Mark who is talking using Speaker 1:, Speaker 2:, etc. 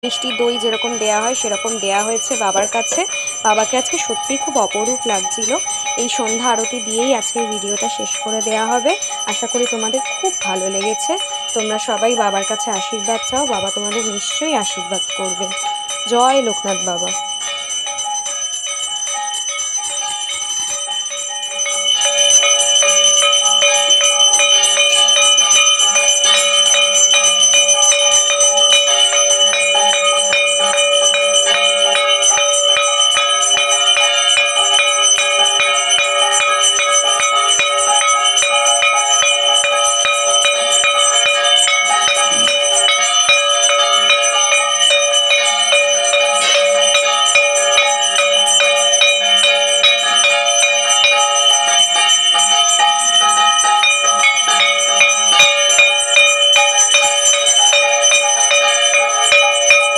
Speaker 1: মিষ্টি দই যেরকম দেয়া হয় সেরকম দেয়া হয়েছে বাবার কাছে। বাবাকে আজকে সত্যিই খুব অপরূপ লাগছিল। এই সন্ধ্যা আরতি দিয়েই আজকের ভিডিওটা শেষ করে দেয়া হবে। আশা করি তোমাদের খুব ভালো লেগেছে। তোমরা সবাই বাবার কাছে আশীর্বাদ চাও, বাবা তোমাদের নিশ্চয়ই আশীর্বাদ করবে। জয় লোকনাথ বাবা।